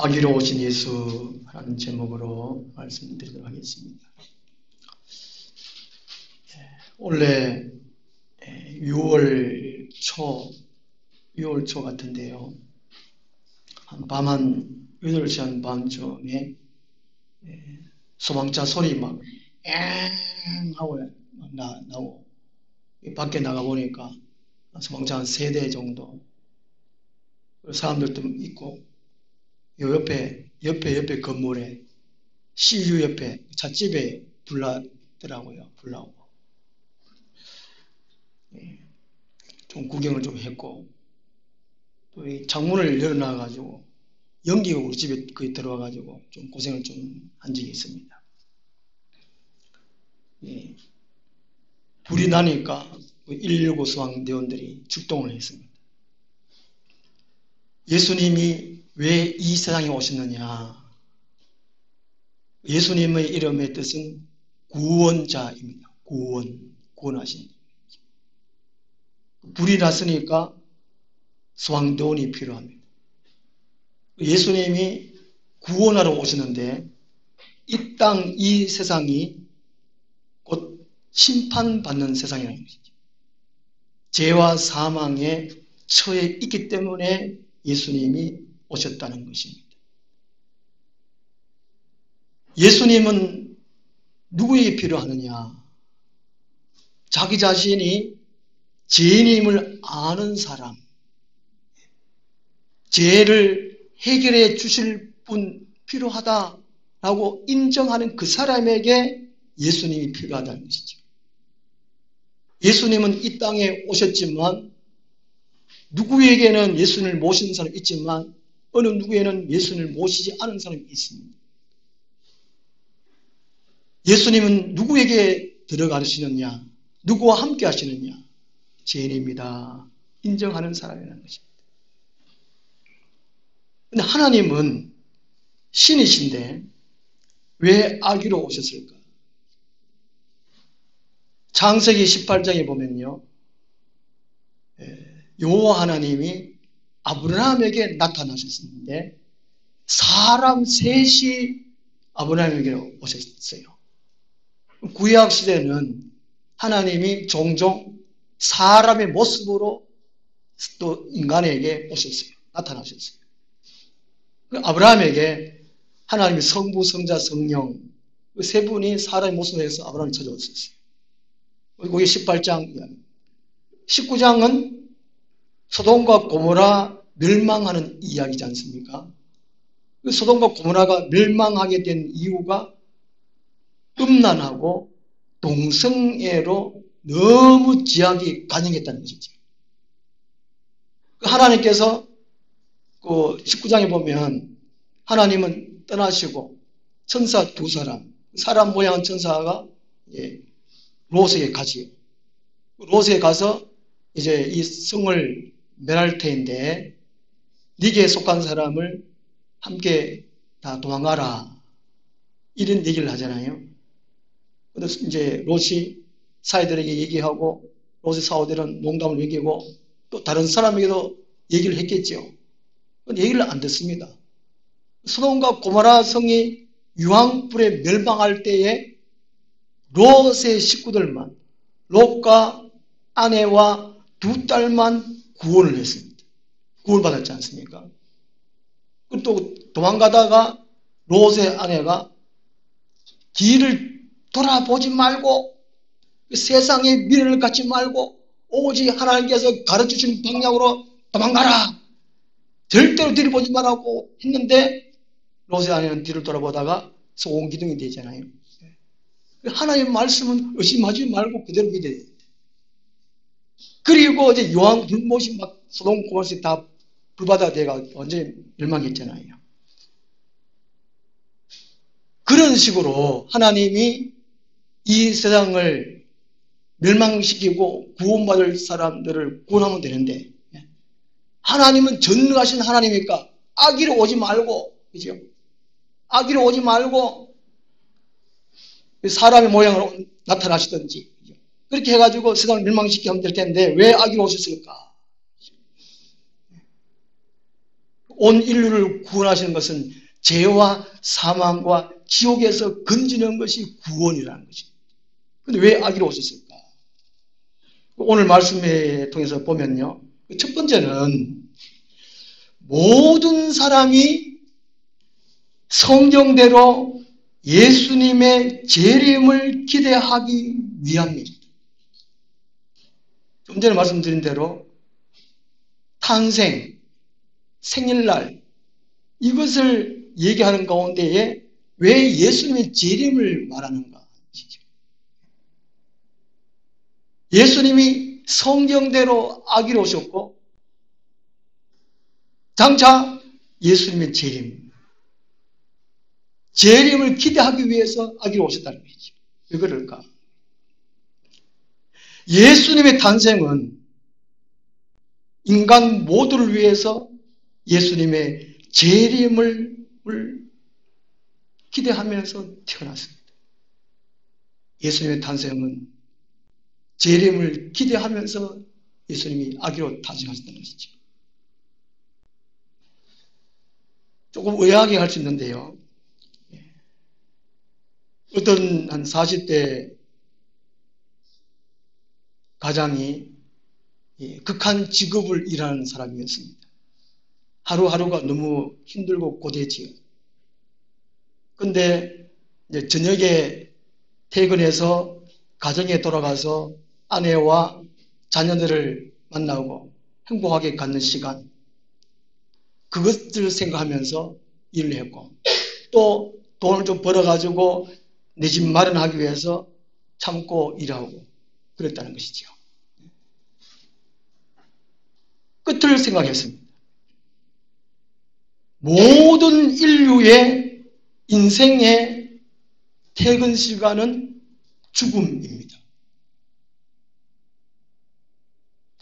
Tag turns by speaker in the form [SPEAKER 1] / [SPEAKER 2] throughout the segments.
[SPEAKER 1] 아기로 오신 예수라는 제목으로 말씀드리도록 하겠습니다. 원래 6월 초 같은데요. 한 8시 한 반쯤에 소방차 소리 막 엥 하고 나오고 밖에 나가보니까 소방차 한 3대 정도 사람들도 있고 요 옆에 건물에 CU 옆에 찻집에 불나더라고요. 불나오고 좀 구경을 좀 했고 또 이 창문을 열어놔가지고 연기가 우리 집에 거의 들어와가지고 좀 고생을 좀 한 적이 있습니다. 불이 나니까 119 소방대원들이 출동을 했습니다. 예수님이 왜 이 세상에 오셨느냐? 예수님의 이름의 뜻은 구원자입니다. 구원하신. 불이 났으니까 소방대원이 필요합니다. 예수님이 구원하러 오시는데 이 세상이 곧 심판받는 세상이라는 것이죠. 죄와 사망에 처해 있기 때문에 예수님이 오셨다는 것입니다. 예수님은 누구에게 필요하느냐? 자기 자신이 죄인임을 아는 사람, 죄를 해결해 주실 분 필요하다라고 인정하는 그 사람에게 예수님이 필요하다는 것이죠. 예수님은 이 땅에 오셨지만 누구에게는 예수님을 모시는 사람이 있지만 어느 누구에는 예수님을 모시지 않은 사람이 있습니다. 예수님은 누구에게 들어가시느냐? 누구와 함께 하시느냐? 죄인입니다. 인정하는 사람이라는 것입니다. 근데 하나님은 신이신데 왜 아기로 오셨을까? 창세기 18장에 보면요. 여호와 하나님이 아브라함에게 나타나셨는데 사람 셋이 아브라함에게 오셨어요. 구약 시대는 하나님이 종종 사람의 모습으로 또 인간에게 오셨어요. 나타나셨어요. 아브라함에게 하나님의 성부, 성자, 성령 그 세 분이 사람의 모습에서 아브라함을 찾아왔었어요. 그게 18장 이야기. 19장은 소돔과 고모라 멸망하는 이야기지 않습니까? 소돔과 고모라가 멸망하게 된 이유가 음란하고 동성애로 너무 지악이 간영했다는 것이죠. 하나님께서 그 19장에 보면 하나님은 떠나시고 천사 2사람, 사람 모양한 천사가 롯에게 가지요. 롯에 가서 이제 이 성을 멸할 테인데 네게 속한 사람을 함께 다 도망가라. 이런 얘기를 하잖아요. 그래서 이제 롯이 사이들에게 얘기하고 롯의 사오들은 농담을 얘기하고 또 다른 사람에게도 얘기를 했겠죠. 근데 얘기를 안 듣습니다. 소돔과 고모라 성이 유황불에 멸망할 때에 롯의 식구들만, 롯과 아내와 2딸만 구원을 했습니다. 구원받았지 않습니까? 또 도망가다가 롯의 아내가 뒤를 돌아보지 말고 세상의 미련을 갖지 말고 오직 하나님께서 가르치신 방향으로 도망가라. 절대로 뒤를 보지 말라고 했는데 롯의 아내는 뒤를 돌아보다가 소금기둥이 되잖아요. 하나님의 말씀은 의심하지 말고 그대로 믿어야 됩니다. 그리고 이제 요한 불못이 막 소돔 고모라에 다 불바다 대가 완전히 멸망했잖아요. 그런 식으로 하나님이 이 세상을 멸망시키고 구원받을 사람들을 구원하면 되는데 하나님은 전능하신 하나님이니까 아기로 오지 말고, 그죠? 아기로 오지 말고 사람의 모양으로 나타나시든지 그렇게 해가지고 세상을 멸망시키면 될 텐데 왜 아기로 오셨을까? 온 인류를 구원하시는 것은 죄와 사망과 지옥에서 건지는 것이 구원이라는 것입니다. 그런데 왜 아기로 오셨을까? 오늘 말씀에 통해서 보면요. 첫 번째는 모든 사람이 성경대로 예수님의 재림을 기대하기 위함입니다. 좀 전에 말씀드린 대로 탄생, 생일날 이것을 얘기하는 가운데에 왜 예수님의 재림을 말하는가? 예수님이 성경대로 아기로 오셨고 장차 예수님의 재림을 기대하기 위해서 아기로 오셨다는 거죠. 왜 그럴까? 예수님의 탄생은 인간 모두를 위해서 예수님의 재림을 기대하면서 태어났습니다. 예수님의 탄생은 재림을 기대하면서 예수님이 아기로 탄생하셨다는 것이죠. 조금 의아하게 할 수 있는데요. 어떤 한 40대 가장이 극한 직업을 일하는 사람이었습니다. 하루하루가 너무 힘들고 고되지요. 그런데 저녁에 퇴근해서 가정에 돌아가서 아내와 자녀들을 만나고 행복하게 갖는 시간, 그것을 생각하면서 일을 했고, 또 돈을 좀 벌어가지고 내 집 마련하기 위해서 참고 일하고 그랬다는 것이죠. 끝을 생각했습니다. 모든 인류의 인생의 퇴근 시간은 죽음입니다.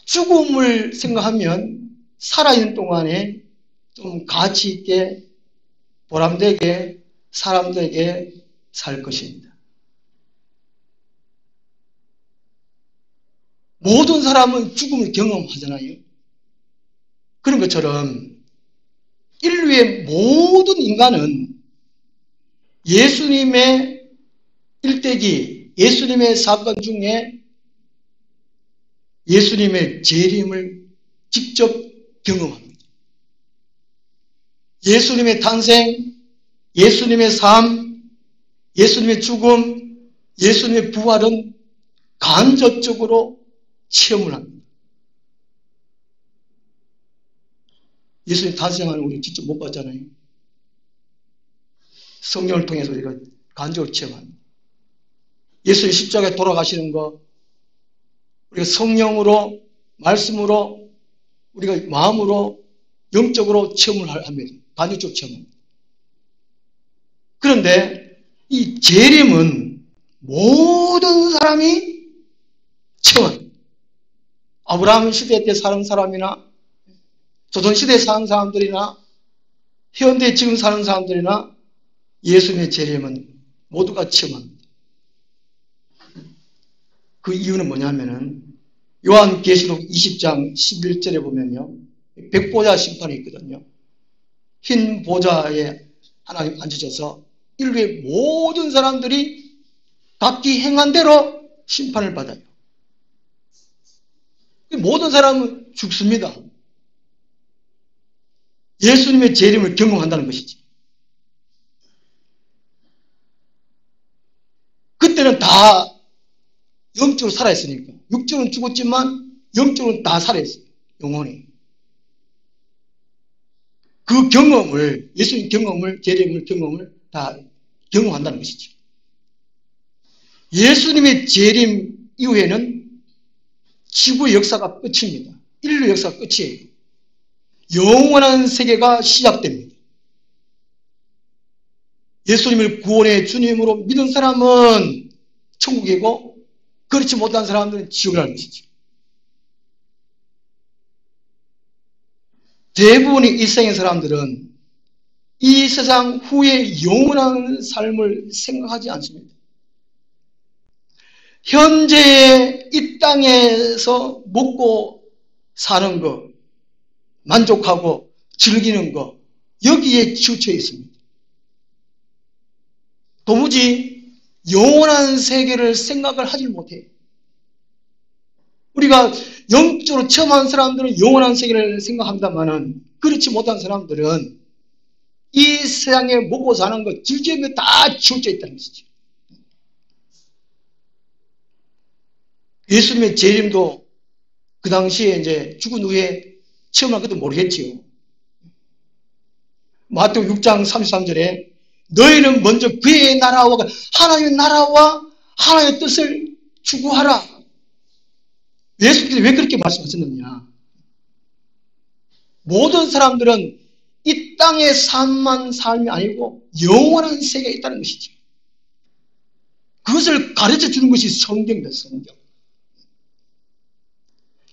[SPEAKER 1] 죽음을 생각하면 살아있는 동안에 좀 가치 있게 보람되게 사람들에게 살 것입니다. 모든 사람은 죽음을 경험하잖아요. 그런 것처럼 인류의 모든 인간은 예수님의 일대기, 예수님의 사건 중에 예수님의 재림을 직접 경험합니다. 예수님의 탄생, 예수님의 삶, 예수님의 죽음, 예수님의 부활은 간접적으로 체험을 합니다. 예수님 탄생하는 우리 직접 못 봤잖아요. 성령을 통해서 우리가 간접으로 체험합니다. 예수님 십자가에 돌아가시는 거 우리가 성령으로 말씀으로 우리가 마음으로 영적으로 체험을 합니다. 간접적으로 체험합니다. 그런데 이 재림은 모든 사람이 체험합니다. 아브라함 시대 때 사는 사람이나 조선시대에 사는 사람들이나 현대에 지금 사는 사람들이나 예수님의 재림은 모두가 체험합니다. 그 이유는 뭐냐면은 요한계시록 20장 11절에 보면요. 백보자 심판이 있거든요. 흰 보좌에 하나님 앉으셔서 인류의 모든 사람들이 각기 행한 대로 심판을 받아요. 모든 사람은 죽습니다. 예수님의 재림을 경험한다는 것이지. 그때는 다 영적으로 살아있으니까. 육적으로는 죽었지만 영적으로는 다 살아있어요. 영혼이. 그 경험을, 예수님 경험을, 재림을 경험을 다 경험한다는 것이죠. 예수님의 재림 이후에는 지구의 역사가 끝입니다. 인류 역사가 끝이에요. 영원한 세계가 시작됩니다. 예수님을 구원의 주님으로 믿은 사람은 천국이고 그렇지 못한 사람들은 지옥이라는 것이죠. 대부분의 일생의 사람들은 이 세상 후에 영원한 삶을 생각하지 않습니다. 현재 이 땅에서 먹고 사는 것, 만족하고 즐기는 것, 여기에 치우쳐 있습니다. 도무지 영원한 세계를 생각을 하지 못해요. 우리가 영적으로 체험한 사람들은 영원한 세계를 생각합니다만은 그렇지 못한 사람들은 이 세상에 먹고 사는 것, 질적인 것 다 치우쳐 있다는 것이죠. 예수님의 재림도 그 당시에 이제 죽은 후에 체험할 것도 모르겠지요. 마태복음 6장 33절에 너희는 먼저 그의 나라와 하나님의 나라와 하나님의 뜻을 추구하라. 예수님께서 왜 그렇게 말씀하셨느냐? 모든 사람들은 이 땅의 삶만 삶이 아니고 영원한 세계에 있다는 것이죠. 그것을 가르쳐 주는 것이 성경입니다. 성경.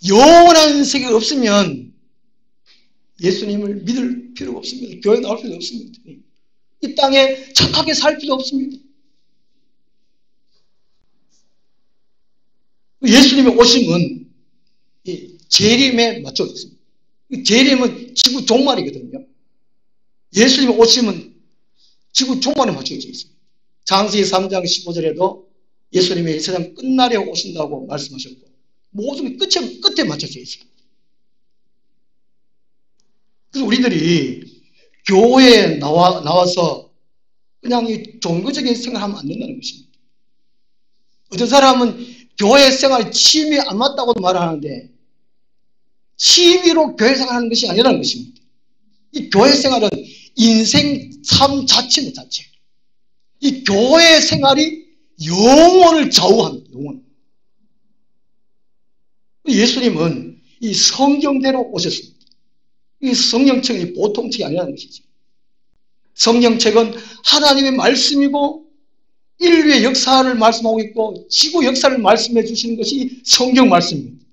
[SPEAKER 1] 영원한 세계가 없으면 예수님을 믿을 필요가 없습니다. 교회 나올 필요가 없습니다. 이 땅에 착하게 살 필요 없습니다. 예수님의 오심은 이 재림에 맞춰져 있습니다. 재림은 지구 종말이거든요. 예수님의 오심은 지구 종말에 맞춰져 있습니다. 장세기 3장 15절에도 예수님이 이 세상 끝날에 오신다고 말씀하셨고 모든 끝에 맞춰져 있습니다. 그래서 우리들이 교회에 나와서 그냥 이 종교적인 생활하면 안 된다는 것입니다. 어떤 사람은 교회 생활 취미에 안 맞다고도 말하는데 취미로 교회 생활하는 것이 아니라는 것입니다. 이 교회 생활은 인생 삶 자체입니다. 자체. 이 교회 생활이 영혼을 좌우합니다. 영혼. 예수님은 이 성경대로 오셨습니다. 이 성경책이 보통 책이 아니라는 것이죠. 성경책은 하나님의 말씀이고 인류의 역사를 말씀하고 있고 지구 역사를 말씀해 주시는 것이 성경 말씀입니다.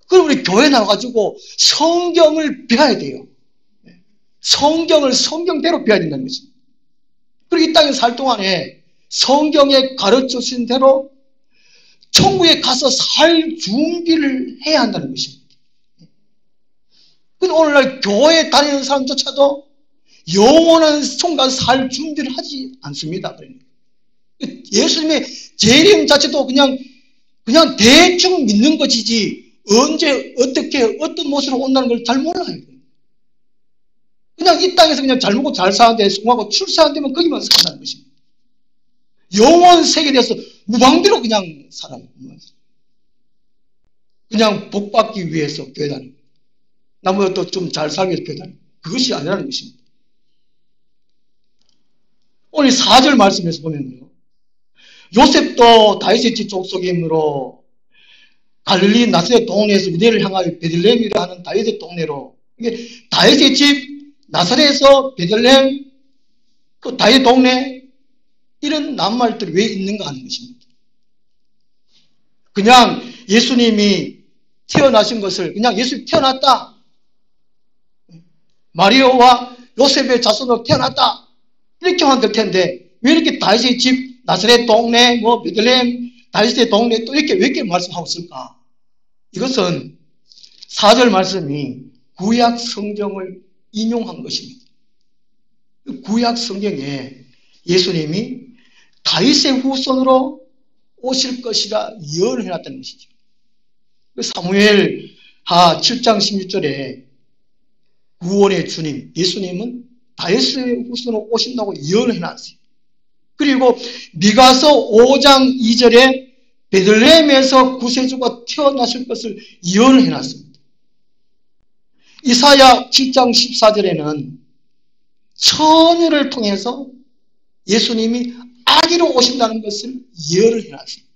[SPEAKER 1] 그럼 우리 교회 나와가지고 성경을 배워야 돼요. 성경을 성경대로 배워야 된다는 것입니다. 그리고 이 땅에 살 동안에 성경에 가르쳐 주신 대로 천국에 가서 살 준비를 해야 한다는 것입니다. 근데 오늘날 교회에 다니는 사람조차도 영원한 천국에 살 준비를 하지 않습니다. 예수님의 재림 자체도 그냥 대충 믿는 것이지 언제 어떻게 어떤 모습으로 온다는 걸 잘 몰라요. 그냥 이 땅에서 그냥 잘 먹고 잘 사는데 성공하고 출세한 데면 거기만 산다는 것입니다. 영원 세계에 대해서 무방비로 그냥 살아요. 그냥 복 받기 위해서 교회 다니고 나머지 또 좀 잘 살기 위해서 교회 다니고 그것이 아니라는 것입니다. 오늘 4절 말씀에서 보면요. 요셉도 다윗의 집 족속이므로 갈릴리 나사렛 동네에서 유대를 향하여 베들레헴이라 하는 다윗의 동네로 이게 다윗의 집 나사렛에서 베들레헴 그 다윗 동네 이런 낱말들이 왜 있는가 하는 것입니다. 그냥 예수님이 태어나신 것을 그냥 예수님이 태어났다. 마리아와 요셉의 자손으로 태어났다. 이렇게 하면 될 텐데 왜 이렇게 다윗의 집 나사렛 동네 뭐 베들레헴 다윗의 동네 또 이렇게 왜 이렇게 말씀하고 있을까? 이것은 4절 말씀이 구약 성경을 인용한 것입니다. 구약 성경에 예수님이 다윗의 후손으로 오실 것이라 예언을 해놨다는 것이죠. 사무엘 하 7장 16절에 구원의 주님 예수님은 다윗의 후손으로 오신다고 예언을 해놨어요. 그리고 미가서 5장 2절에 베들레헴에서 구세주가 태어나실 것을 예언을 해놨습니다. 이사야 7장 14절에는 처녀를 통해서 예수님이 아기로 오신다는 것을 예언을 해놨습니다.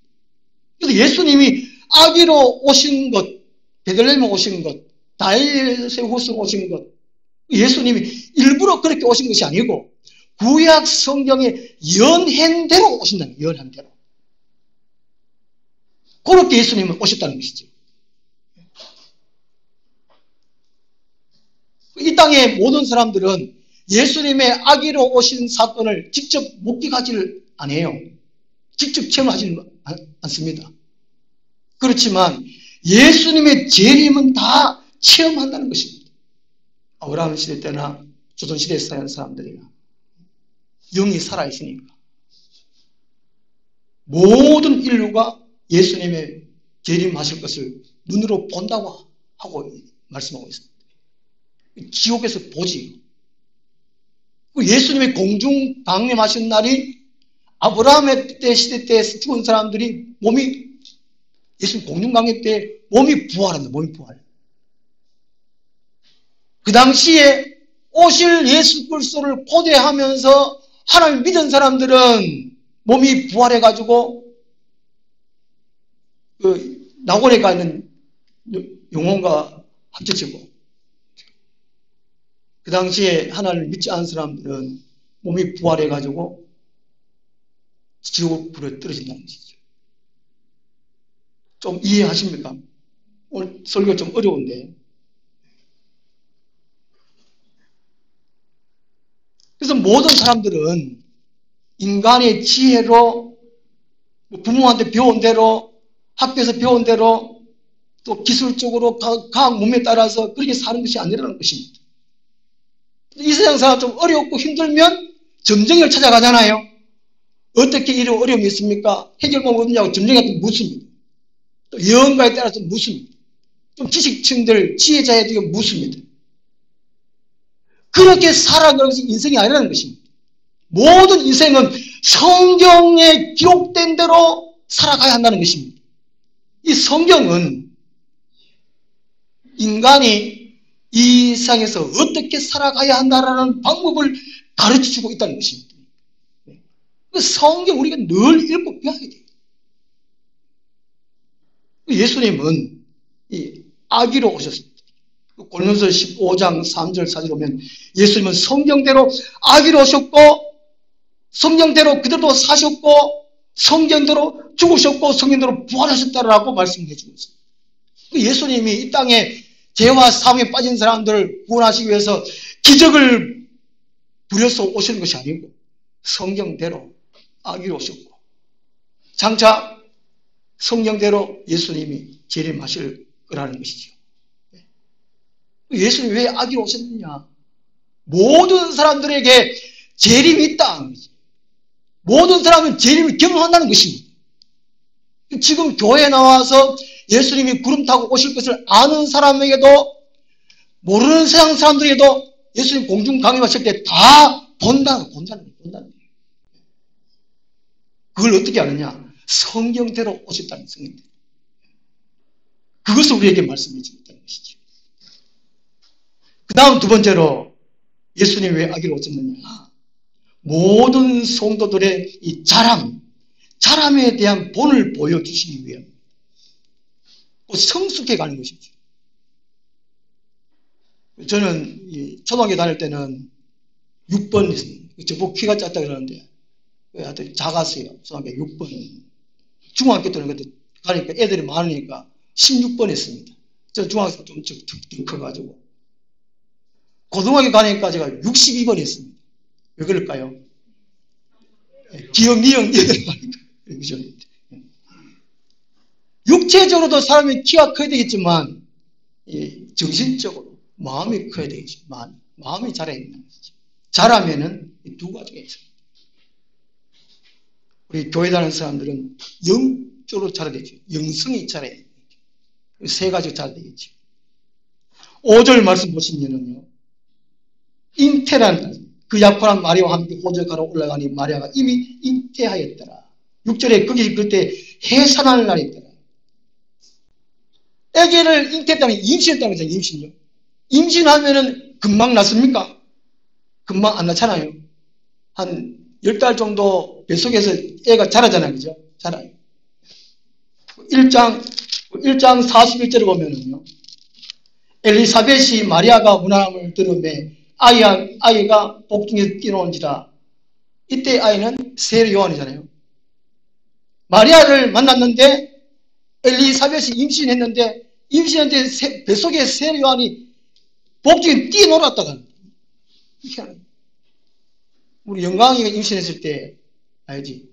[SPEAKER 1] 그래서 예수님이 아기로 오신 것, 베들레헴에 오신 것, 다윗의 후손 오신 것, 예수님이 일부러 그렇게 오신 것이 아니고 구약 성경에 예언한 대로 오신다는 거예요. 예언한 대로. 그렇게 예수님은 오셨다는 것이죠. 이 땅의 모든 사람들은 예수님의 아기로 오신 사건을 직접 목격하지를 않아요. 직접 체험하지는 않습니다. 그렇지만 예수님의 재림은 다 체험한다는 것입니다. 아브라함 시대 때나 조선시대에 사는 사람들이나 영이 살아있으니까 모든 인류가 예수님의 재림하실 것을 눈으로 본다고 하고 말씀하고 있습니다. 지옥에서 보지. 예수님의 공중 강림하신 날이 아브라함의 때 시대 때 죽은 사람들이 몸이 예수님 공중 강림 때 몸이 부활한다. 몸이 부활. 그 당시에 오실 예수 그리스도를 고대하면서 하나님을 믿은 사람들은 몸이 부활해가지고 그 낙원에 가 있는 영혼과 합쳐지고, 그 당시에 하나님을 믿지 않은 사람들은 몸이 부활해가지고 지옥 불에 떨어진다는 것이죠. 좀 이해하십니까? 오늘 설교 좀 어려운데. 그래서 모든 사람들은 인간의 지혜로, 부모한테 배운 대로, 학교에서 배운 대로, 또 기술적으로 과학 몸에 따라서 그렇게 사는 것이 아니라는 것입니다. 이 세상 사람 좀 어렵고 힘들면 점쟁이를 찾아가잖아요. 어떻게 이런 어려움이 있습니까? 해결법이 없냐고 점쟁이한테 묻습니다. 또 예언가에 따라서 묻습니다. 좀 지식층들, 지혜자에게 묻습니다. 그렇게 살아가는 것이 인생이 아니라는 것입니다. 모든 인생은 성경에 기록된 대로 살아가야 한다는 것입니다. 이 성경은 인간이 이 세상에서 어떻게 살아가야 한다는 방법을 가르쳐주고 있다는 것입니다. 그 성경 우리가 늘 읽고 배워야 돼요. 예수님은 이 아기로 오셨습니다. 고린도서 15장 3절 4절 보면 예수님은 성경대로 아기로 오셨고, 성경대로 그대로 사셨고, 성경대로 죽으셨고, 성경대로 부활하셨다라고 말씀해 주고 있습니다. 예수님이 이 땅에 죄와 사망에 빠진 사람들을 구원하시기 위해서 기적을 부려서 오시는 것이 아니고 성경대로 아기로 오셨고, 장차 성경대로 예수님이 재림하실 거라는 것이죠. 예수님이 왜 아기로 오셨느냐? 모든 사람들에게 재림이 있다. 모든 사람은 재림을 경험한다는 것입니다. 지금 교회에 나와서 예수님이 구름 타고 오실 것을 아는 사람에게도, 모르는 세상 사람들에게도 예수님 공중 강림하실 때 다 본다는 거예요. 그걸 어떻게 아느냐? 성경대로 오셨다는 성경대로. 그것을 우리에게 말씀해 주셨다는 것이죠. 그 다음 두 번째로 예수님이 왜 아기로 오셨느냐? 모든 성도들의 이 자람에 대한 본을 보여주시기 위해 성숙해 가는 것이죠. 저는 초등학교 다닐 때는 6번, 저보고 키가 작다 그러는데 하여튼 작았어요. 초등학교 6번. 중학교 때는 그때 가니까 애들이 많으니까 16번 했습니다. 저 중학교 좀 커가지고. 고등학교 가니까 제가 62번 했습니다. 왜 그럴까요? 기억, 미역, 그죠? 육체적으로도 사람이 키가 커야 되겠지만, 정신적으로 마음이 커야 되겠죠. 마음이 자라야 된다는 거죠. 자라면은 두 가지가 있습니다. 우리 교회 다니는 사람들은 영적으로 자라야 되죠. 영성이 자라야 되죠. 세 가지가 자라야 되겠죠. 5절 말씀 보시면은요, 잉태란, 그 약혼한 마리아와 함께 호적하러 올라가니 마리아가 이미 잉태하였더라. 6절에 그게 그때 해산할 날이더라. 아기를 잉태했다면 임신했다는 거죠. 임신요. 임신하면은 금방 낳습니까? 금방 안 낳잖아요. 한 10달 정도 뱃속에서 애가 자라잖아요. 그죠? 자라요. 1장 41절에 보면은요, 엘리사벳이 마리아가 문안함을 들으매 아이가 복중에서 뛰어오는지라. 이때 아이는 세례 요한이잖아요. 마리아를 만났는데 엘리사벳이 임신했는데 뱃속에 세례 요한이 복중에 뛰어놀았다가, 우리 영광이가 임신했을 때 알지?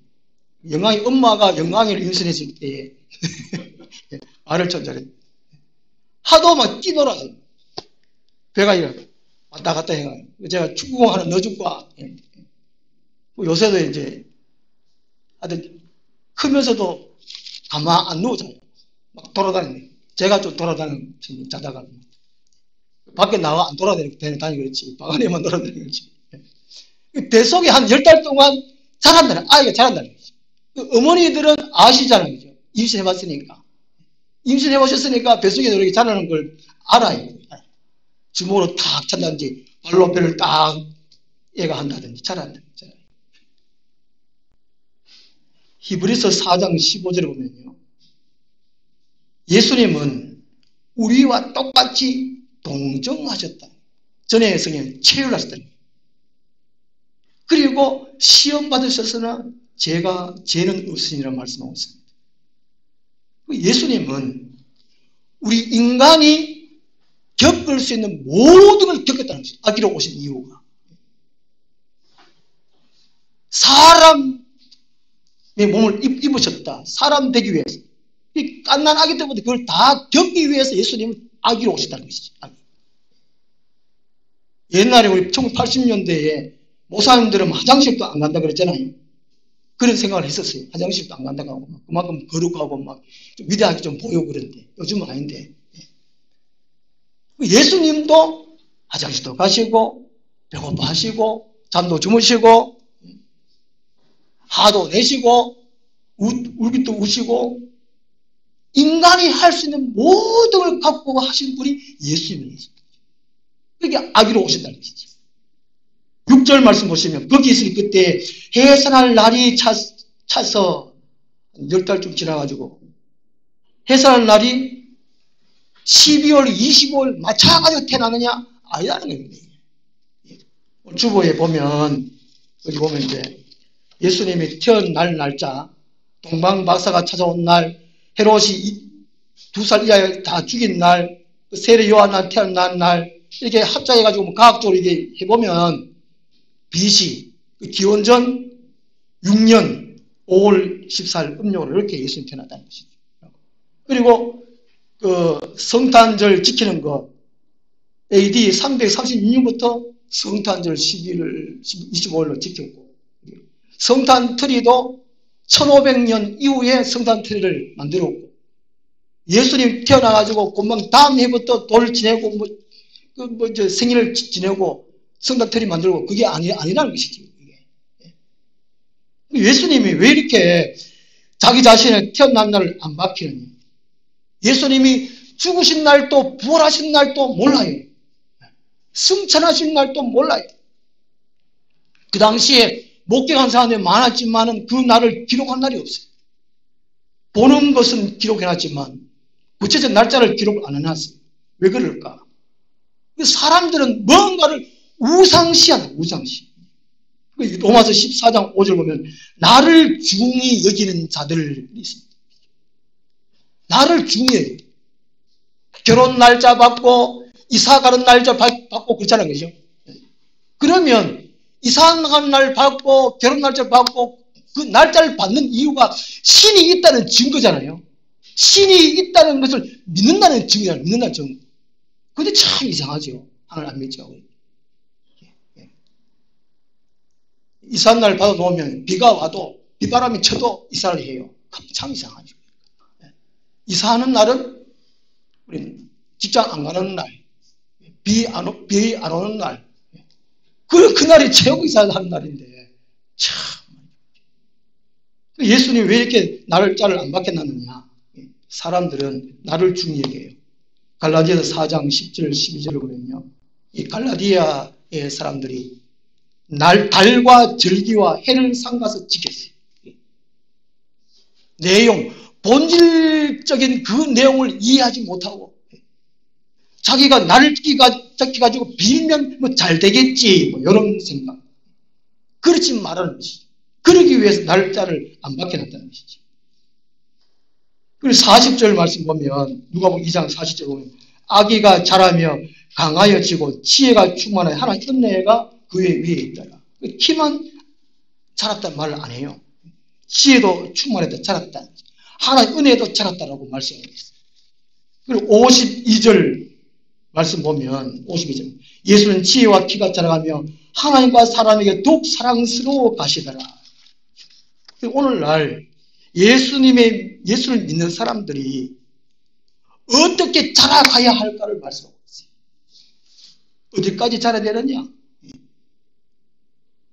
[SPEAKER 1] 영광이 엄마가 영광이를 임신했을 때 말을 좀 잘해. 하도 막 뛰놀아요. 배가 이래. 왔다 갔다 해요. 제가 축구공하는 너죽과 요새도 이제 하여튼 크면서도 가만 안 누워자요. 막 돌아다니네. 제가 좀 돌아다니는 자다가 밖에 나와 안 돌아다니고 그렇지. 방 안에만 돌아다니는 거지. 뱃속에 한 10달 동안 자란다는, 아이가 자란다는 거지. 어머니들은 아시잖아요. 그죠? 임신해봤으니까. 임신해보셨으니까 뱃속에 이렇게 자라는 걸 알아요. 주먹으로 탁 찬다든지, 발로 배를 딱 얘가 한다든지, 자란다든지. 히브리서 4장 15절에 보면요. 예수님은 우리와 똑같이 동정하셨다. 전에 성경에 체휼하셨다. 그리고 시험 받으셨으나 죄는 없으니라 말씀하고 있습니다. 예수님은 우리 인간이 겪을 수 있는 모든 걸 겪었다는 것이죠. 아기로 오신 이유가. 사람의 몸을 입으셨다. 사람 되기 위해서. 이 갓난 아기 때부터 그걸 다 겪기 위해서 예수님은 아기로 오셨다는 것이죠. 아기. 옛날에 우리 1980년대에 목사님들은 화장실도 안 간다 그랬잖아요. 그런 생각을 했었어요. 화장실도 안 간다고 하고, 그만큼 거룩하고 막 좀 위대하게 좀 보이고 그런데, 요즘은 아닌데. 예수님도 화장실도 가시고, 배고파 하시고, 잠도 주무시고, 화도 내시고, 울기도 우시고, 인간이 할 수 있는 모든 걸 갖고 하신 분이 예수님이십니다. 그게 아기로 오신다는 것이죠. 6절 말씀 보시면 거기 있을 그때 해산할 날이 차서 10달쯤 지나가지고 해산할 날이 12월 25일 마찬가지로 태어나느냐? 아니라는 겁니다. 주보에 보면 여기 보면 이제 예수님이 태어날 날짜, 동방 박사가 찾아온 날, 헤롯이 2살 이하에 다 죽인 날, 세례 요한이 태어난 날, 이렇게 합작해가지고 과학적으로 이게 해보면 BC, 기원전 6년 5월 14일 음력으로 이렇게 예수님 태어났다는 것이죠. 그리고 그 성탄절 지키는 거 AD 336년부터 성탄절 11월 25일로 지켰고, 성탄 트리도 1500년 이후에 성탄 트리를 만들었고, 예수님 태어나가지고 금방 다음 해부터 돌 지내고 생일을 지내고 성탄 트리 만들고, 그게 아니라는 것이죠. 예수님이 왜 이렇게 자기 자신의 태어난 날을 안 밝히느냐? 예수님이 죽으신 날도 부활하신 날도 몰라요. 승천하신 날도 몰라요. 그 당시에 목격한 사람들이 많았지만은 그 날을 기록한 날이 없어요. 보는 것은 기록해놨지만 구체적 날짜를 기록 안 해놨어요. 왜 그럴까? 사람들은 뭔가를 우상시하는, 우상시. 로마서 14장 5절 보면 나를 중히 여기는 자들이 있습니다. 나를 중히 여겨요. 결혼 날짜 받고 이사 가는 날짜 받고 그렇잖아요. 그죠? 그러면 이사 가는 날 받고 결혼 날짜 받고 그 날짜를 받는 이유가 신이 있다는 증거잖아요. 신이 있다는 것을 믿는다는 증거잖아요. 믿는다는 증거. 근데 참 이상하죠. 하나님 안 믿죠. 이사한 날 받아 놓으면 비가 와도 비바람이 쳐도 이사를 해요. 참 이상하죠. 이사하는 날은 우리는 직장 안 가는 날, 비 안 오는 날, 그날이 최고 이사하는 날인데 참 예수님이 왜 이렇게 날짜를 안 밝혀놨느냐? 사람들은 나를 중히 여겨요. 갈라디아서 4장 10절 12절을 보면요, 이 갈라디아의 사람들이 달과 절기와 해를 삼가서 지켰어요. 내용, 본질적인 그 내용을 이해하지 못하고 자기가 날을 지켜가지고 빌면 뭐 잘 되겠지, 뭐 이런 생각. 그렇지 말하는 것이죠. 그러기 위해서 날짜를 안 밝혀놨다는 것이죠. 그리고 40절 말씀 보면 누가복음 2장 40절 보면 아기가 자라며 강하여지고 지혜가 충만하여 하나님의 은혜가 그 위에 있더라. 키만 자랐다는 말을 안 해요. 지혜도 충만했다, 자랐다. 하나님의 은혜도 자랐다라고 말씀하고 있어요. 그리고 52절 말씀 보면 52절. 예수는 지혜와 키가 자라가며 하나님과 사람에게 더욱 사랑스러워 가시더라. 오늘날 예수를 믿는 사람들이 어떻게 자라가야 할까를 말씀하고 있어요. 어디까지 자라야 되느냐?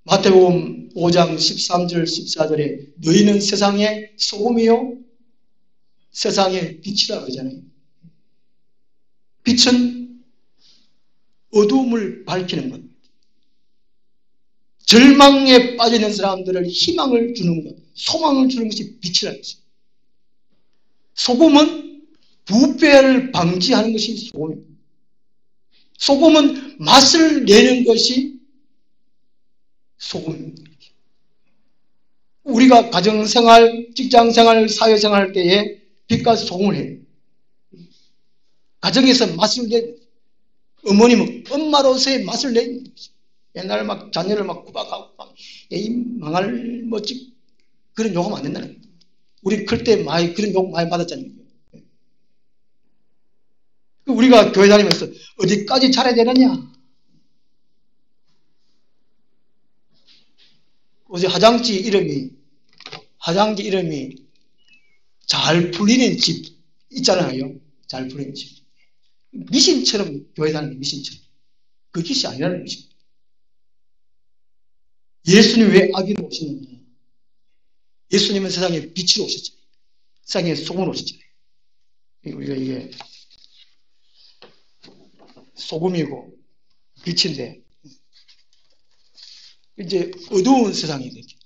[SPEAKER 1] 마태복음 5장 13절 14절에 너희는 세상의 소금이요 세상의 빛이라 그러잖아요. 빛은 어두움을 밝히는 것. 절망에 빠져 있는 사람들을 희망을 주는 것, 소망을 주는 것이 빛이라는 것입니다. 소금은 부패를 방지하는 것이 소금입니다. 소금은 맛을 내는 것이 소금입니다. 우리가 가정생활, 직장생활, 사회생활 할 때에 빛과 소금을 해요. 가정에서 맛을 내, 어머님은 엄마로서의 맛을 내는 것이죠. 옛날 막 자녀를 막 구박하고 막 이 망할 뭐지 그런 욕하면 안 된다는 거예요. 우리 클 때 많이 그런 욕 많이 받았잖아요. 우리가 교회 다니면서 어디까지 잘해야 되느냐? 어제 화장지 이름이 잘 풀리는 집 있잖아요. 잘 풀리는 집. 미신처럼 교회 다니는 미신처럼. 그 뜻이 아니라는 것입니다. 예수님 왜 악인으로 오시느냐? 예수님은 세상에 빛으로 오셨잖아요. 세상에 소금으로 오셨잖아요. 우리가 이게 소금이고 빛인데 이제 어두운 세상이 되죠.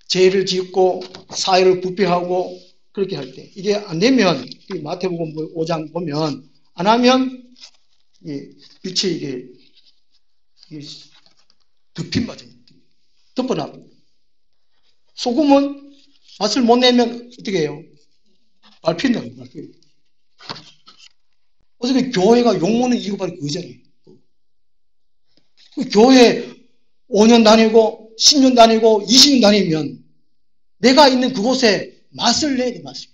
[SPEAKER 1] 죄를 짓고 사회를 부패하고 그렇게 할 때 이게 안 되면 마태복음 5장 보면 안 하면 빛이 이게 덮임받아요. 덮어놔고 소금은 맛을 못 내면 어떻게 해요? 밟힌다고요. 어차피 교회가 욕먹는 이유가 바로 그거잖아요. 교회 5년 다니고 10년 다니고 20년 다니면 내가 있는 그곳에 맛을 내야 돼. 맛을.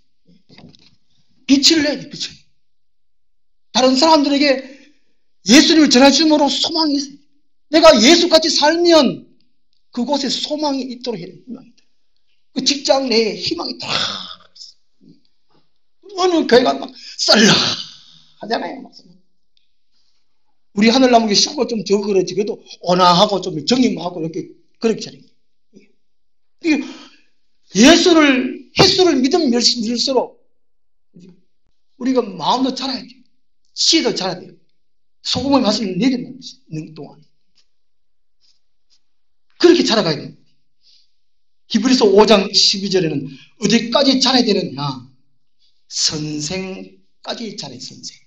[SPEAKER 1] 빛을 내야 돼. 빛을. 다른 사람들에게 예수님을 전해줌으로 소망이 있어요. 내가 예수같이 살면 그곳에 소망이 있도록 해야 돼. 그 직장 내에 희망이 다 어느 교회가 막 썰라 하잖아요. 우리 하늘나무에 식구가 좀 적어 그렇지. 그래도 온화하고 좀 정리하고 이렇게 그렇게 차려요. 예수를, 횟수를 믿으면 믿을수록 우리가 마음도 자라야 돼요. 지혜도 자라야 돼요. 소금의 맛을 내야 되는 동안. 그렇게 자라가야 돼요. 히브리서 5장 12절에는 어디까지 자라야 되느냐? 선생까지 자라야 선생.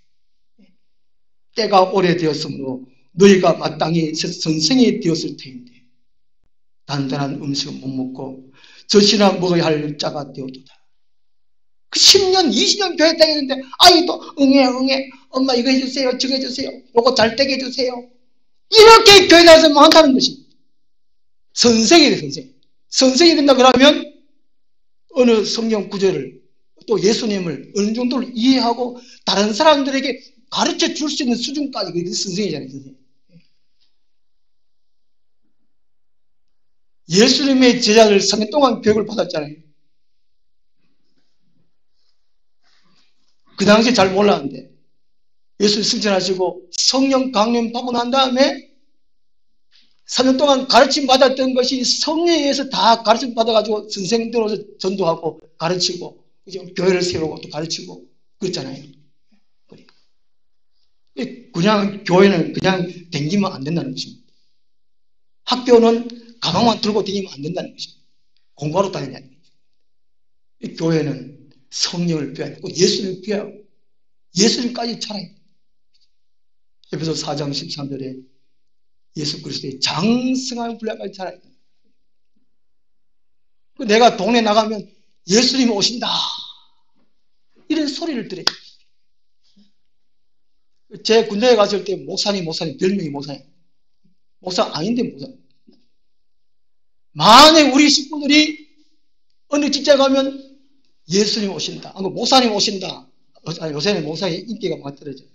[SPEAKER 1] 때가 오래되었으므로 너희가 마땅히 선생이 되었을 터인데 단단한 음식은 못 먹고 젖이나 먹어야 할 자가 되었도다. 그 10년, 20년 교회 다니는데 아이도 응애 엄마 이거 해주세요 저거 해주세요 요거 잘 되게 해주세요 이렇게 교회 다니면서 한다는 것입니다. 선생이 돼. 선생이 된다 그러면 어느 성경 구절을 또 예수님을 어느 정도를 이해하고 다른 사람들에게 가르쳐 줄 수 있는 수준까지 그게 선생이잖아요. 선생님. 예수님의 제자들 3년 동안 교육을 받았잖아요. 그 당시에 잘 몰랐는데 예수님 승천하시고 성령 강림 받고 난 다음에 3년 동안 가르침 받았던 것이 성령에 의해서 다 가르침 받아가지고 선생님들로서 전도하고 가르치고 이제 교회를 세우고 또 가르치고 그랬잖아요. 그냥 교회는 그냥 댕기면 안 된다는 것입니다. 학교는 가방만 들고 다니면 안 된다는 것입니다. 공부하러 다니냐는 거죠. 교회는 성령을 빼야 되고 예수를 빼야 하고 예수님까지 차라야 돼요. 에베소 4장 13절에 예수 그리스도의 장성한 분량까지 차라야 돼요. 내가 동네 나가면 예수님이 오신다 이런 소리를 들어요. 제 군대에 갔을 때 목사님 별명이 목사님. 목사 아닌데 목사. 만약 우리 식구들이 어느 직장에 가면 예수님 오신다. 목사님 오신다. 요새는 목사의 인기가 많이 떨어져요.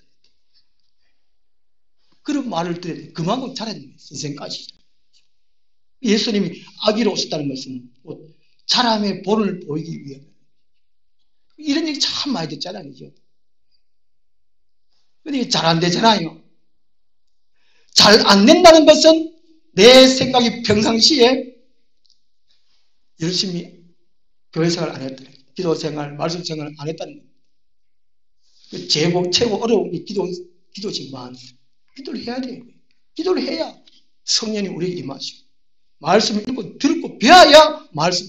[SPEAKER 1] 그런 말을 들어야 돼. 그만큼 잘했는 거예요. 선생까지. 예수님이 아기로 오셨다는 것은 사람의 본을 보이기 위해 이런 얘기 참 많이 듣잖아요. 그죠? 근데 잘 안 되잖아요. 잘 안 된다는 것은 내 생각이 평상시에 열심히 교회 생활 안 했다. 기도 생활, 말씀 생활 안 했다는 거예요. 최고 어려운 게 기도지만 기도를 해야 돼요. 기도를 해야 성령이 우리에게 임하시고 말씀을 읽고 듣고 배워야 말씀.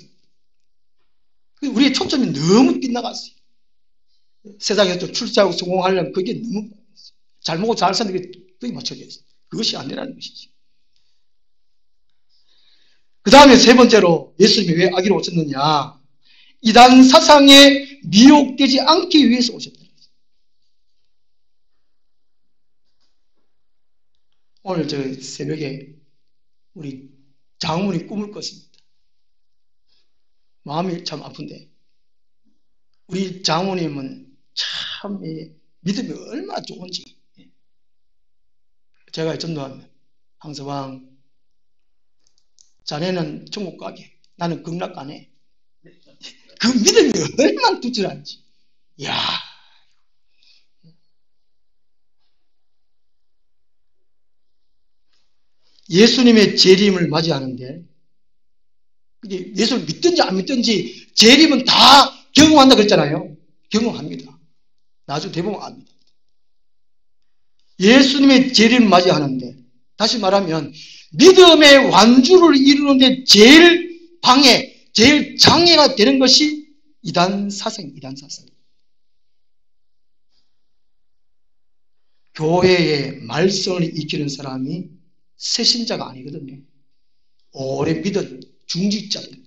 [SPEAKER 1] 우리의 초점이 너무 빗나갔어요. 세상에서 출세하고 성공하려면 그게 너무 잘 먹고 잘 사는 게 그게 맞춰져 있어요. 그것이 안 되라는 것이지. 그 다음에 세 번째로 예수님이 왜 아기로 오셨느냐. 이단 사상에 미혹되지 않기 위해서 오셨다. 오늘 저 새벽에 우리 장모님 꿈을 꿨습니다. 마음이 참 아픈데 우리 장모님은 참 믿음이 얼마나 좋은지 제가 전도하면 황서방 자네는 천국 가게 나는 극락 가네. 그 믿음이 얼마나 투철한지. 이야. 예수님의 재림을 맞이하는데 예수를 믿든지 안 믿든지 재림은 다 경험한다 그랬잖아요. 경험합니다. 나중에 대부분 압니다. 예수님의 재림을 맞이하는데 다시 말하면 믿음의 완주를 이루는데 제일 방해, 제일 장애가 되는 것이 이단 사상. 교회의 말씀을 익히는 사람이 새신자가 아니거든요. 오래 믿은 중직자들.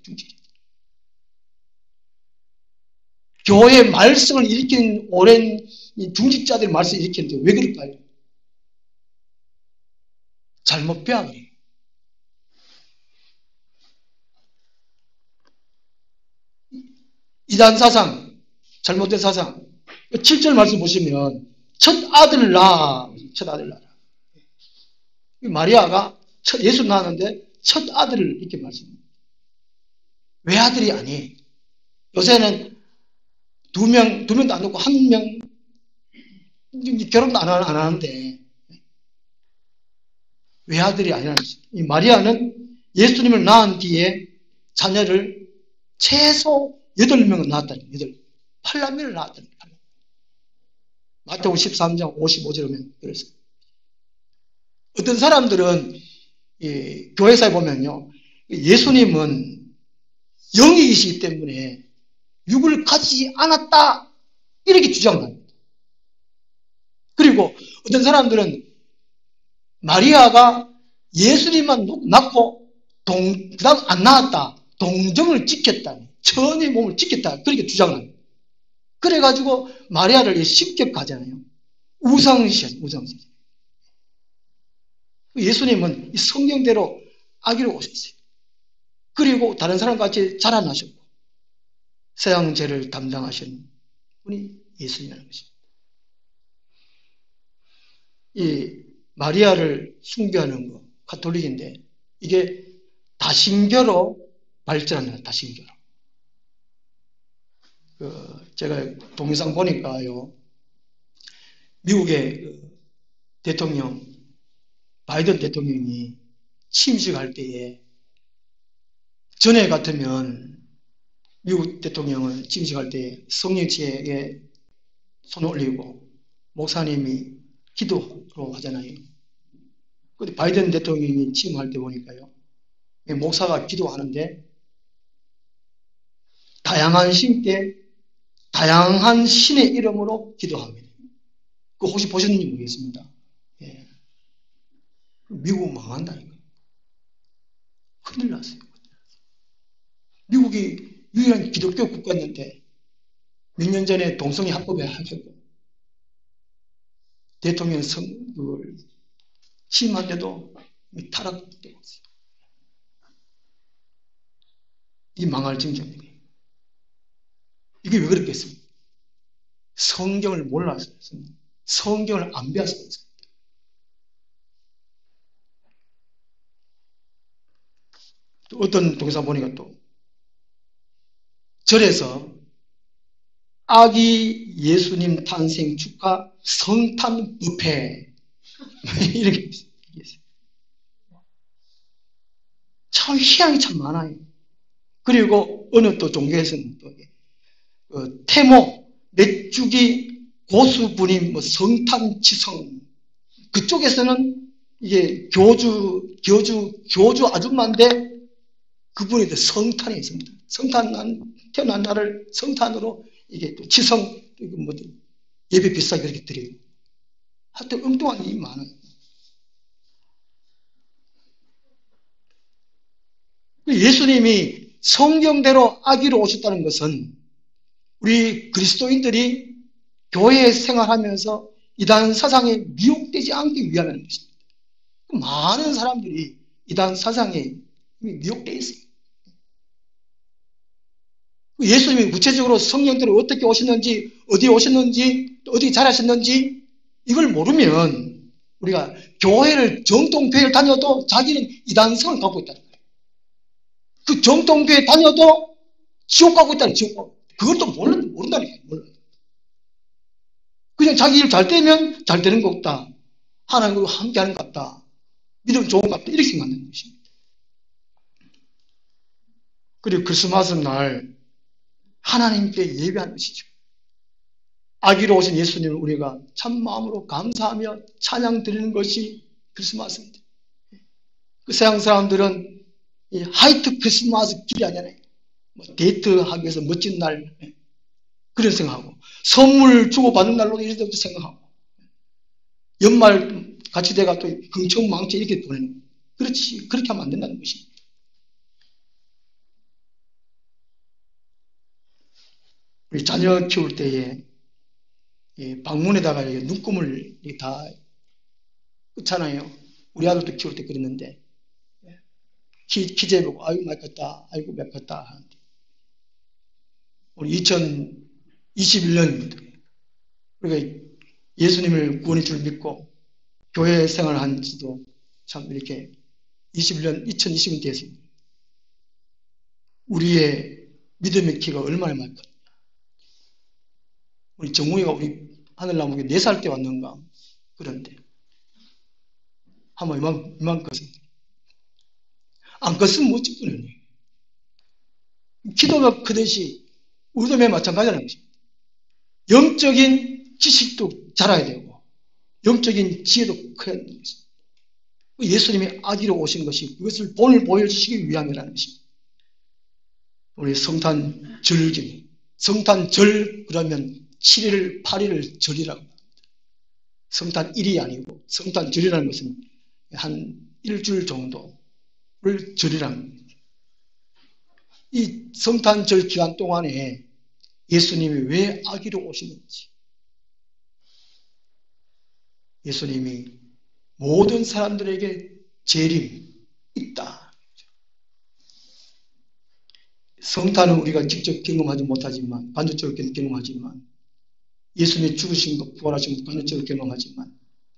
[SPEAKER 1] 교회 말씀을 일으키는 오랜 중직자들 말씀을 일으키는데 왜 그럴까요? 잘못 배운 거예요. 이단 사상, 잘못된 사상. 7절 말씀 보시면 첫 아들을 낳아. 마리아가 예수 낳았는데 첫 아들을 이렇게 말씀합니다. 외아들이 아니에요. 요새는 두 명도 안 놓고 한 명, 결혼도 안 하는데, 외아들이 아니라는 거죠. 이 마리아는 예수님을 낳은 뒤에 자녀를 최소 8명을 낳았다는 거예요. 8남매를 낳았다는 거예요. 마태복음 13장 55절에 보면 그랬어요. 어떤 사람들은 교회사에 보면요. 예수님은 영이시기 때문에 육을 가지지 않았다. 이렇게 주장합니다. 그리고 어떤 사람들은 마리아가 예수님만 낳고 그다음 안 낳았다. 동정을 지켰다. 천의 몸을 지켰다. 그렇게 주장합니다. 그래가지고 마리아를 신격하잖아요. 우상시하죠. 예수님은 성경대로 아기로 오셨어요. 그리고 다른 사람같이 자라나셨고 세상죄를 담당하신 분이 예수님이라는 것입니다. 이 마리아를 숭배하는 거 가톨릭인데 이게 다신교로 발전하는 다신교로. 제가 동영상 보니까요. 미국의 대통령 바이든 대통령이 취임식할 때에 전에 같으면 미국 대통령은 취임식할 때 성령체에 손을 올리고 목사님이 기도로 하잖아요. 근데 바이든 대통령이 취임할 때 보니까요. 목사가 기도하는데 다양한 신께 다양한 신의 이름으로 기도합니다. 그거 혹시 보셨는지 모르겠습니다. 예. 미국은 망한다니까요. 큰일 났어요. 미국이 유일한 기독교 국가였는데 몇 년 전에 동성애 합법에 하셨고 대통령 선거를 취임한데도 타락되고 있어요. 이 망할 징조입니다. 이게 왜 그렇겠습니까? 성경을 몰라서 성경을 안 배웠습니다. 또 어떤 동영상 보니까 또 절에서 아기 예수님 탄생 축하 성탄 뷔페 이렇게 있어요. 참 희한이 참 많아요. 그리고 어느 또 종교에서는 또 태모 맥주기 고수부님 뭐 성탄지성, 그쪽에서는 이게 교주 아줌마인데 그분이 성탄이에요. 태어난 날을 성탄으로 이게 또 지성 뭐 예배 비싸게 그렇게 드려요. 하여튼 엉뚱한 일이 많아요. 예수님이 성경대로 아기로 오셨다는 것은 우리 그리스도인들이 교회 생활하면서 이단 사상에 미혹되지 않기 위함이라는 것입니다. 많은 사람들이 이단 사상에 미혹되어 있어요. 예수님이 구체적으로 성령대로 어떻게 오셨는지, 어디에 오셨는지, 또 어떻게 자라셨는지 이걸 모르면 우리가 정통교회를 다녀도 자기는 이단성을 갖고 있다는 거예요. 그 정통교회 다녀도 지옥 가고 있다는 지옥. 그것도 모른다니까요. 몰라. 그냥 자기 일 잘 되면 잘 되는 것 같다. 하나님과 함께 하는 것 같다. 믿음 좋은 것 같다. 이렇게 생각하는 것입니다. 그리고 크리스마스 날 하나님께 예배하는 것이죠. 아기로 오신 예수님을 우리가 참 마음으로 감사하며 찬양 드리는 것이 크리스마스입니다. 그 서양 사람들은 이 화이트 크리스마스 길이 아니잖아요. 뭐 데이트하기 위해서 멋진 날 그런 생각하고 선물 주고받는 날로 이런 생각하고 연말 같이 돼가 또 흥청망청 이렇게 보내는 거예요. 그렇지, 그렇게 하면 안 된다는 것입니다. 우리 자녀 키울 때에 방문에다가 눈금을 다 끄잖아요. 우리 아들도 키울 때 그랬는데 기재보고 아이고 맺혔다, 아이고 맺혔다 하는데 우리 2021년입니다. 우리가 예수님을 구원의 줄 믿고 교회 생활한 지도 참 이렇게 2020년 됐습니다. 우리의 믿음의 키가 얼마나 많이 컸냐. 우리 정우이가 우리 하늘나무에 4살 때 왔는가 그런데 한번 이만 컸습니다. 안 컸으면 못 찍거든요. 기도가 크듯이 우리도 매 마찬가지라는 것입니다. 영적인 지식도 자라야 되고 영적인 지혜도 커야 되는 것입니다. 예수님이 아기로 오신 것이 그것을 본을 보여주시기 위함이라는 것입니다. 우리 성탄절기, 성탄절 그러면 7일, 8일을 절이라고 합니다. 성탄일이 아니고 성탄절이라는 것은 한 일주일 정도를 절이라는 겁니다. 이 성탄절 기간 동안에 예수님이 왜 아기로 오시는지, 예수님이 모든 사람들에게 재림 있다. 성탄은 우리가 직접 경험하지 못하지만 간접적으로 경험하지만 예수님이 죽으신 것, 부활하신 것 간접적으로 경험하지만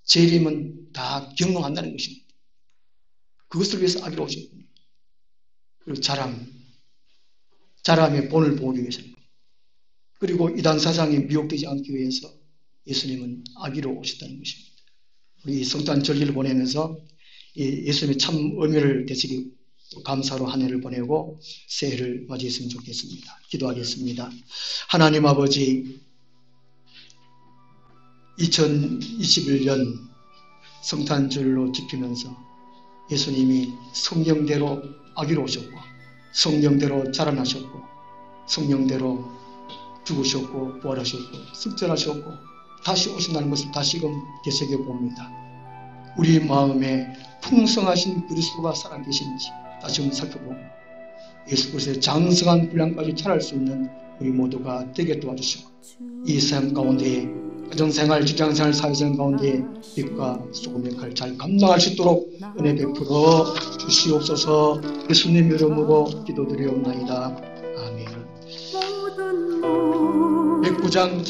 [SPEAKER 1] 재림은 다 경험한다는 것입니다. 그것을 위해서 아기로 오셨군요. 그리고 자람의 본을 보기 위해서는, 그리고 이단 사상에 미혹되지 않기 위해서 예수님은 아기로 오셨다는 것입니다. 우리 성탄 절기를 보내면서 예수님의 참 의미를 되새기고 감사로 한 해를 보내고 새해를 맞이했으면 좋겠습니다. 기도하겠습니다. 하나님 아버지, 2021년 성탄절로 지키면서 예수님이 성령대로 아기로 오셨고 성령대로 자라나셨고 성령대로 죽으셨고 부활하셨고 승천하셨고 다시 오신다는 것을 다시금 되새겨봅니다. 우리 마음에 풍성하신 그리스도가 살아계신지 다시금 살펴보고 예수 그리스도의 장성한 분량까지 자랄 수 있는 우리 모두가 되게 도와주시고 이 삶 가운데에 가정생활, 직장생활, 사회생활 가운데 빛과 소금의 역할을 잘 감당할 수 있도록 은혜 베풀어 주시옵소서. 예수님 이름으로 기도드리옵나이다. 아멘. 109장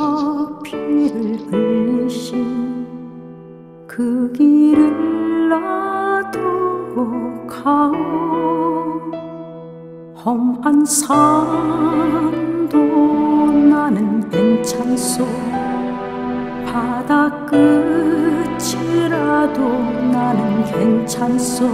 [SPEAKER 2] 피를 흘리신 그 길을 나도 가오. 험한 산도 나는 괜찮소. 바다 끝이라도 나는 괜찮소.